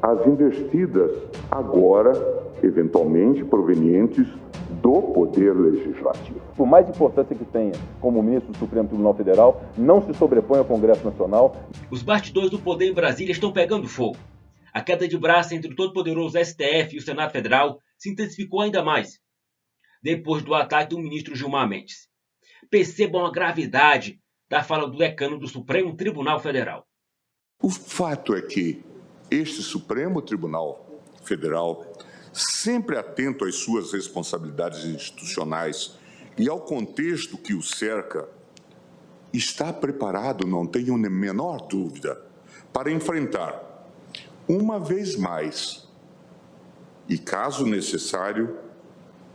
as investidas agora, eventualmente provenientes do Poder Legislativo. Por mais importância que tenha como ministro do Supremo Tribunal Federal, não se sobrepõe ao Congresso Nacional. Os bastidores do poder em Brasília estão pegando fogo. A queda de braço entre o todo-poderoso STF e o Senado Federal se intensificou ainda mais depois do ataque do ministro Gilmar Mendes. Percebam a gravidade da fala do decano do Supremo Tribunal Federal. O fato é que este Supremo Tribunal Federal, sempre atento às suas responsabilidades institucionais e ao contexto que o cerca, está preparado, não tenho a menor dúvida, para enfrentar, uma vez mais, e caso necessário,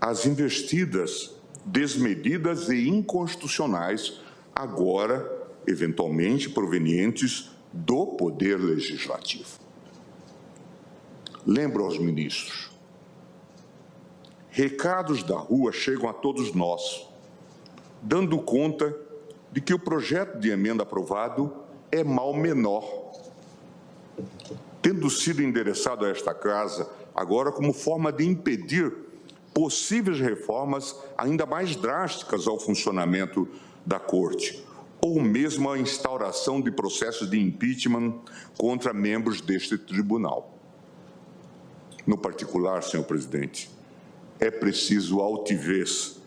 as investidas desmedidas e inconstitucionais, agora, eventualmente, provenientes do Poder Legislativo. Lembro aos ministros, recados da rua chegam a todos nós, dando conta de que o projeto de emenda aprovado é mal menor, tendo sido endereçado a esta casa agora como forma de impedir possíveis reformas ainda mais drásticas ao funcionamento da Corte, ou mesmo a instauração de processos de impeachment contra membros deste tribunal. No particular, senhor presidente, é preciso altivez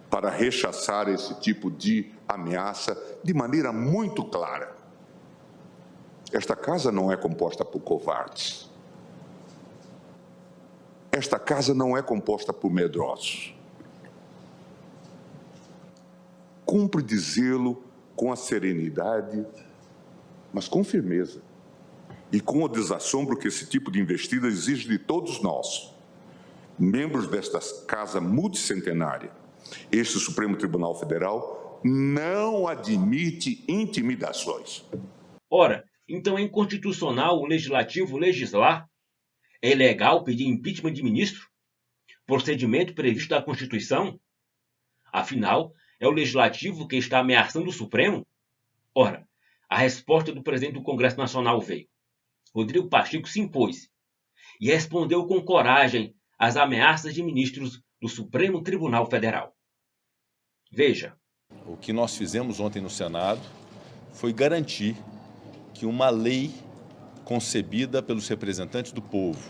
para rechaçar esse tipo de ameaça de maneira muito clara. Esta casa não é composta por covardes. Esta casa não é composta por medrosos. Cumpre dizê-lo com a serenidade, mas com firmeza, e com o desassombro que esse tipo de investida exige de todos nós, membros desta casa multicentenária. Este Supremo Tribunal Federal não admite intimidações. Ora, então é inconstitucional o Legislativo legislar? É ilegal pedir impeachment de ministro? Procedimento previsto na Constituição? Afinal, é o Legislativo que está ameaçando o Supremo? Ora, a resposta do presidente do Congresso Nacional veio. Rodrigo Pacheco se impôs e respondeu com coragem às ameaças de ministros do Supremo Tribunal Federal. Veja. O que nós fizemos ontem no Senado foi garantir que uma lei concebida pelos representantes do povo,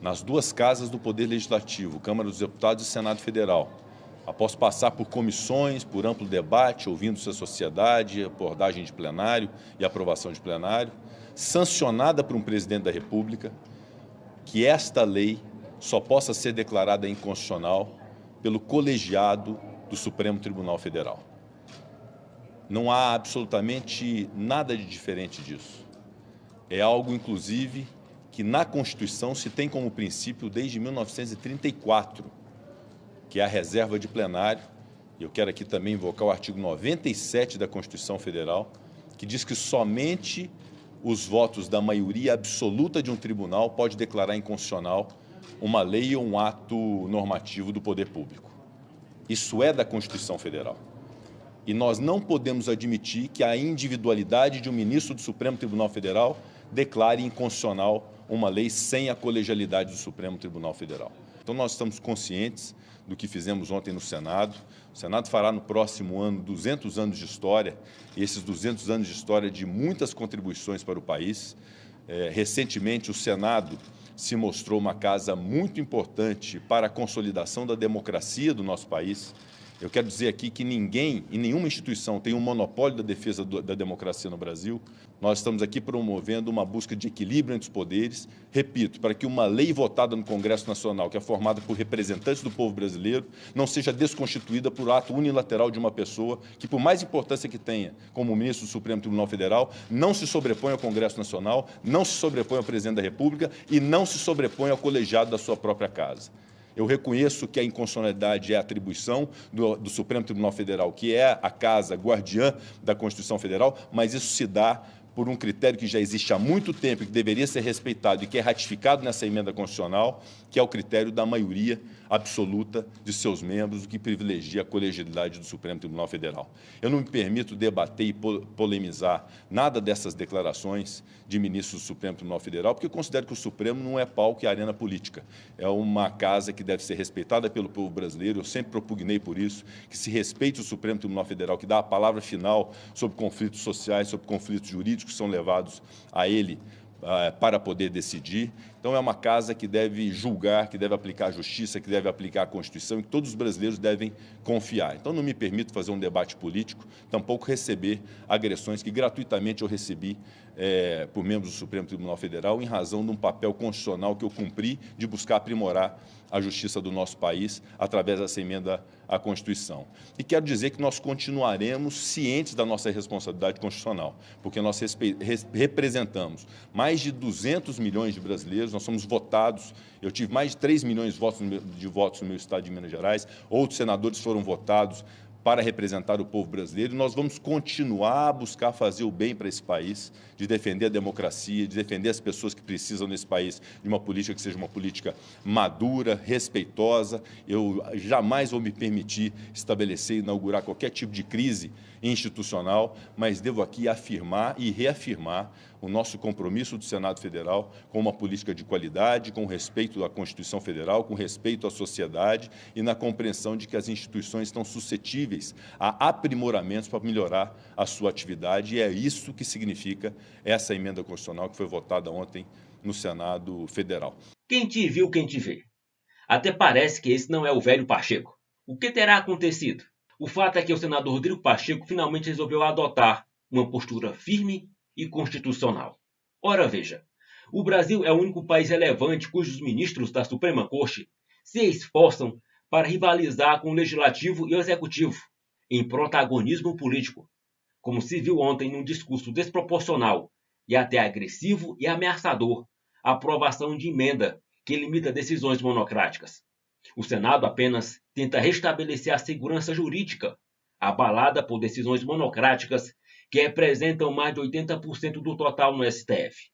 nas duas casas do Poder Legislativo, Câmara dos Deputados e Senado Federal, após passar por comissões, por amplo debate, ouvindo-se a sociedade, abordagem de plenário e aprovação de plenário, sancionada por um presidente da República, que esta lei só possa ser declarada inconstitucional pelo colegiado do Supremo Tribunal Federal. Não há absolutamente nada de diferente disso. É algo, inclusive, que na Constituição se tem como princípio desde 1934, que é a reserva de plenário. E eu quero aqui também invocar o artigo 97 da Constituição Federal, que diz que somente os votos da maioria absoluta de um tribunal pode declarar inconstitucional uma lei ou um ato normativo do poder público. Isso é da Constituição Federal. E nós não podemos admitir que a individualidade de um ministro do Supremo Tribunal Federal declare inconstitucional uma lei sem a colegialidade do Supremo Tribunal Federal. Então nós estamos conscientes do que fizemos ontem no Senado. O Senado fará no próximo ano 200 anos de história, e esses 200 anos de história de muitas contribuições para o país. Recentemente o Senado se mostrou uma casa muito importante para a consolidação da democracia do nosso país. Eu quero dizer aqui que ninguém e nenhuma instituição tem um monopólio da defesa da democracia no Brasil. Nós estamos aqui promovendo uma busca de equilíbrio entre os poderes, repito, para que uma lei votada no Congresso Nacional, que é formada por representantes do povo brasileiro, não seja desconstituída por ato unilateral de uma pessoa que, por mais importância que tenha como ministro do Supremo Tribunal Federal, não se sobrepõe ao Congresso Nacional, não se sobrepõe ao presidente da República e não se sobrepõe ao colegiado da sua própria casa. Eu reconheço que a inconstitucionalidade é a atribuição do Supremo Tribunal Federal, que é a casa guardiã da Constituição Federal, mas isso se dá por um critério que já existe há muito tempo e que deveria ser respeitado e que é ratificado nessa emenda constitucional, que é o critério da maioria absoluta de seus membros, o que privilegia a colegialidade do Supremo Tribunal Federal. Eu não me permito debater e polemizar nada dessas declarações de ministros do Supremo Tribunal Federal, porque eu considero que o Supremo não é palco e arena política. É uma casa que deve ser respeitada pelo povo brasileiro, eu sempre propugnei por isso, que se respeite o Supremo Tribunal Federal, que dá a palavra final sobre conflitos sociais, sobre conflitos jurídicos que são levados a ele para poder decidir. Então, é uma casa que deve julgar, que deve aplicar a justiça, que deve aplicar a Constituição e que todos os brasileiros devem confiar. Então, não me permito fazer um debate político, tampouco receber agressões que gratuitamente eu recebi por membros do Supremo Tribunal Federal em razão de um papel constitucional que eu cumpri de buscar aprimorar a justiça do nosso país através dessa emenda à Constituição. E quero dizer que nós continuaremos cientes da nossa responsabilidade constitucional, porque nós representamos mais de 200 milhões de brasileiros, nós somos votados, eu tive mais de 3 milhões de votos no meu estado de Minas Gerais, outros senadores foram votados para representar o povo brasileiro, e nós vamos continuar a buscar fazer o bem para esse país, de defender a democracia, de defender as pessoas que precisam nesse país de uma política que seja uma política madura, respeitosa. Eu jamais vou me permitir estabelecer e inaugurar qualquer tipo de crise institucional, mas devo aqui afirmar e reafirmar o nosso compromisso do Senado Federal com uma política de qualidade, com respeito à Constituição Federal, com respeito à sociedade e na compreensão de que as instituições estão suscetíveis a aprimoramentos para melhorar a sua atividade, e é isso que significa essa emenda constitucional que foi votada ontem no Senado Federal. Quem te viu, quem te vê. Até parece que esse não é o velho Pacheco. O que terá acontecido? O fato é que o senador Rodrigo Pacheco finalmente resolveu adotar uma postura firme e constitucional. Ora veja, o Brasil é o único país relevante cujos ministros da Suprema Corte se esforçam para rivalizar com o Legislativo e o Executivo em protagonismo político, como se viu ontem num discurso desproporcional e até agressivo e ameaçador, a aprovação de emenda que limita decisões monocráticas. O Senado apenas tenta restabelecer a segurança jurídica, abalada por decisões monocráticas que representam mais de 80% do total no STF.